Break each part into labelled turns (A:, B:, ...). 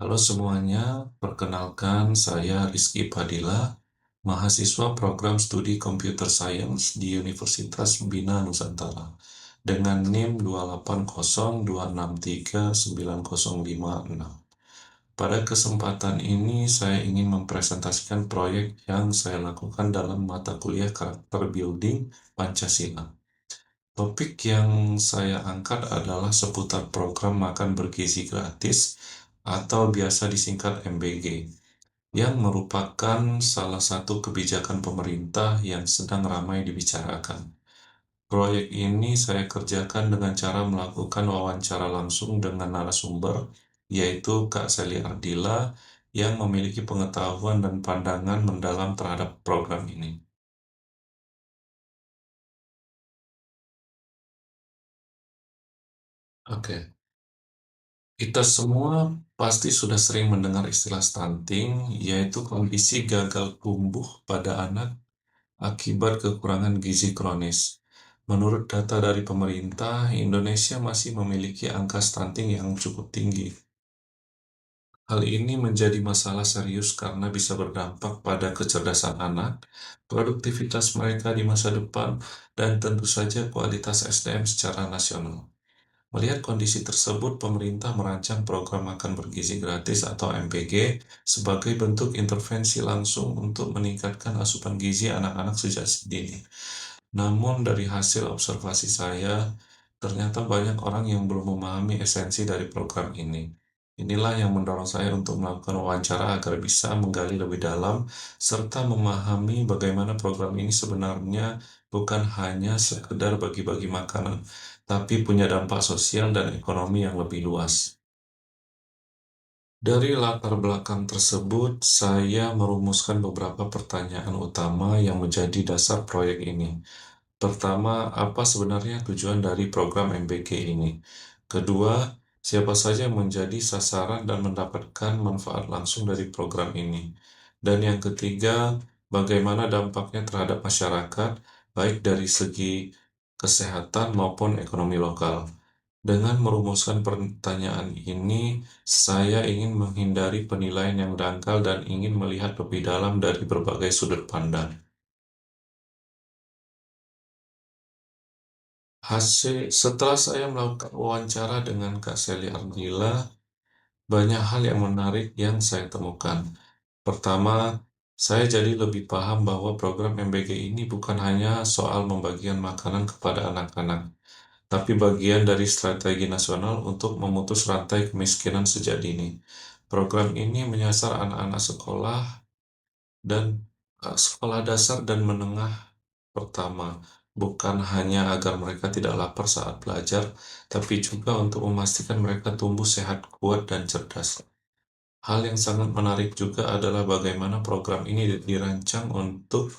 A: Halo semuanya, perkenalkan saya Rizky Padilla, mahasiswa program studi Computer Science di Universitas Bina Nusantara dengan NIM 28026390056. Pada kesempatan ini saya ingin mempresentasikan proyek yang saya lakukan dalam mata kuliah Karakter Building Pancasila. Topik yang saya angkat adalah seputar program makan bergizi gratis atau biasa disingkat MBG, yang merupakan salah satu kebijakan pemerintah yang sedang ramai dibicarakan. Proyek ini saya kerjakan dengan cara melakukan wawancara langsung dengan narasumber, yaitu Kak Sally Ardila, yang memiliki pengetahuan dan pandangan mendalam terhadap program ini. Oke. Kita semua pasti sudah sering mendengar istilah stunting, yaitu kondisi gagal tumbuh pada anak akibat kekurangan gizi kronis. Menurut data dari pemerintah, Indonesia masih memiliki angka stunting yang cukup tinggi. Hal ini menjadi masalah serius karena bisa berdampak pada kecerdasan anak, produktivitas mereka di masa depan, dan tentu saja kualitas SDM secara nasional. Melihat kondisi tersebut, pemerintah merancang program makan bergizi gratis atau MBG sebagai bentuk intervensi langsung untuk meningkatkan asupan gizi anak-anak sejak dini. Namun dari hasil observasi saya, ternyata banyak orang yang belum memahami esensi dari program ini. Inilah yang mendorong saya untuk melakukan wawancara agar bisa menggali lebih dalam serta memahami bagaimana program ini sebenarnya bukan hanya sekedar bagi-bagi makanan, tapi punya dampak sosial dan ekonomi yang lebih luas. Dari latar belakang tersebut, saya merumuskan beberapa pertanyaan utama yang menjadi dasar proyek ini. Pertama, apa sebenarnya tujuan dari program MBG ini? Kedua, siapa saja yang menjadi sasaran dan mendapatkan manfaat langsung dari program ini? Dan yang ketiga, bagaimana dampaknya terhadap masyarakat, baik dari segi kesehatan maupun ekonomi lokal? Dengan merumuskan pertanyaan ini, saya ingin menghindari penilaian yang dangkal dan ingin melihat lebih dalam dari berbagai sudut pandang. Setelah saya melakukan wawancara dengan Kak Sally Ardila, banyak hal yang menarik yang saya temukan. Pertama, saya jadi lebih paham bahwa program MBG ini bukan hanya soal membagikan makanan kepada anak-anak, tapi bagian dari strategi nasional untuk memutus rantai kemiskinan sejak dini. Program ini menyasar anak-anak dan sekolah dasar dan menengah pertama, bukan hanya agar mereka tidak lapar saat belajar, tapi juga untuk memastikan mereka tumbuh sehat, kuat, dan cerdas. Hal yang sangat menarik juga adalah bagaimana program ini dirancang untuk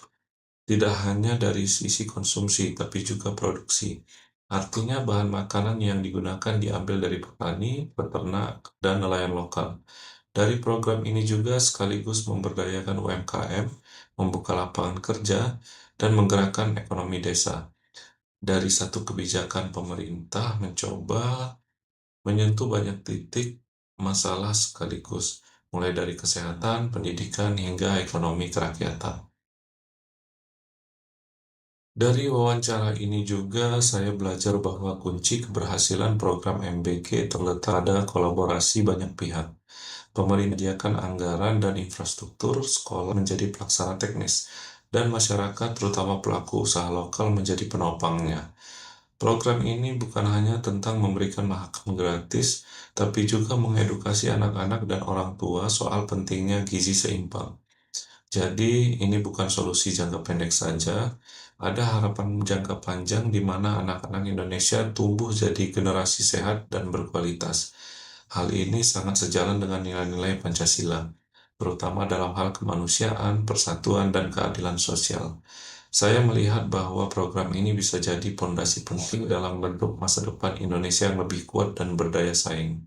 A: tidak hanya dari sisi konsumsi, tapi juga produksi. Artinya bahan makanan yang digunakan diambil dari petani, peternak, dan nelayan lokal. Dari program ini juga sekaligus memberdayakan UMKM, membuka lapangan kerja, dan menggerakkan ekonomi desa. Dari satu kebijakan pemerintah mencoba menyentuh banyak titik masalah sekaligus, mulai dari kesehatan, pendidikan, hingga ekonomi kerakyatan. Dari wawancara ini juga saya belajar bahwa kunci keberhasilan program MBG terletak pada kolaborasi banyak pihak. Pemerintah menyediakan anggaran dan infrastruktur, sekolah menjadi pelaksana teknis, dan masyarakat, terutama pelaku usaha lokal, menjadi penopangnya. Program ini bukan hanya tentang memberikan makan gratis, tapi juga mengedukasi anak-anak dan orang tua soal pentingnya gizi seimbang. Jadi, ini bukan solusi jangka pendek saja, ada harapan jangka panjang di mana anak-anak Indonesia tumbuh jadi generasi sehat dan berkualitas. Hal ini sangat sejalan dengan nilai-nilai Pancasila, terutama dalam hal kemanusiaan, persatuan, dan keadilan sosial. Saya melihat bahwa program ini bisa jadi fondasi penting dalam bentuk masa depan Indonesia yang lebih kuat dan berdaya saing.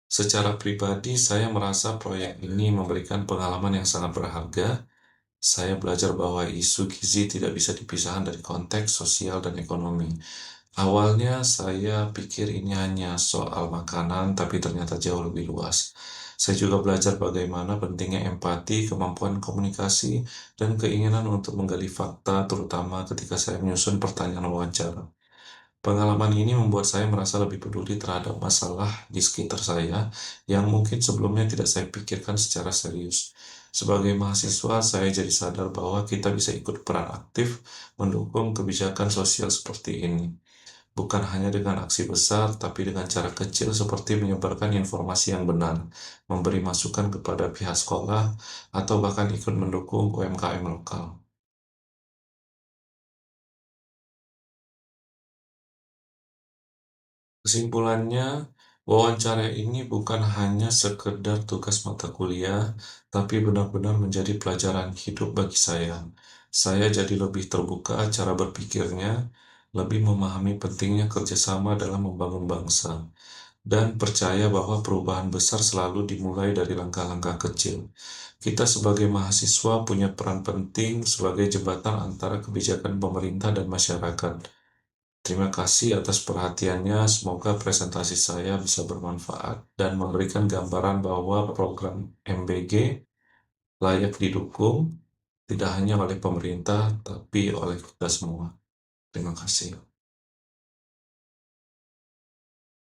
A: Secara pribadi, saya merasa proyek ini memberikan pengalaman yang sangat berharga. Saya belajar bahwa isu gizi tidak bisa dipisahkan dari konteks sosial dan ekonomi. Awalnya saya pikir ini hanya soal makanan, tapi ternyata jauh lebih luas. Saya juga belajar bagaimana pentingnya empati, kemampuan komunikasi, dan keinginan untuk menggali fakta, terutama ketika saya menyusun pertanyaan wawancara. Pengalaman ini membuat saya merasa lebih peduli terhadap masalah di sekitar saya yang mungkin sebelumnya tidak saya pikirkan secara serius. Sebagai mahasiswa, saya jadi sadar bahwa kita bisa ikut peran aktif mendukung kebijakan sosial seperti ini. Bukan hanya dengan aksi besar, tapi dengan cara kecil seperti menyebarkan informasi yang benar, memberi masukan kepada pihak sekolah, atau bahkan ikut mendukung UMKM lokal. Kesimpulannya, wawancara ini bukan hanya sekedar tugas mata kuliah, tapi benar-benar menjadi pelajaran hidup bagi saya. Saya jadi lebih terbuka cara berpikirnya, lebih memahami pentingnya kerjasama dalam membangun bangsa, dan percaya bahwa perubahan besar selalu dimulai dari langkah-langkah kecil. Kita sebagai mahasiswa punya peran penting sebagai jembatan antara kebijakan pemerintah dan masyarakat. Terima kasih atas perhatiannya. Semoga presentasi saya bisa bermanfaat dan memberikan gambaran bahwa program MBG layak didukung tidak hanya oleh pemerintah, tapi oleh kita semua. Terima kasih.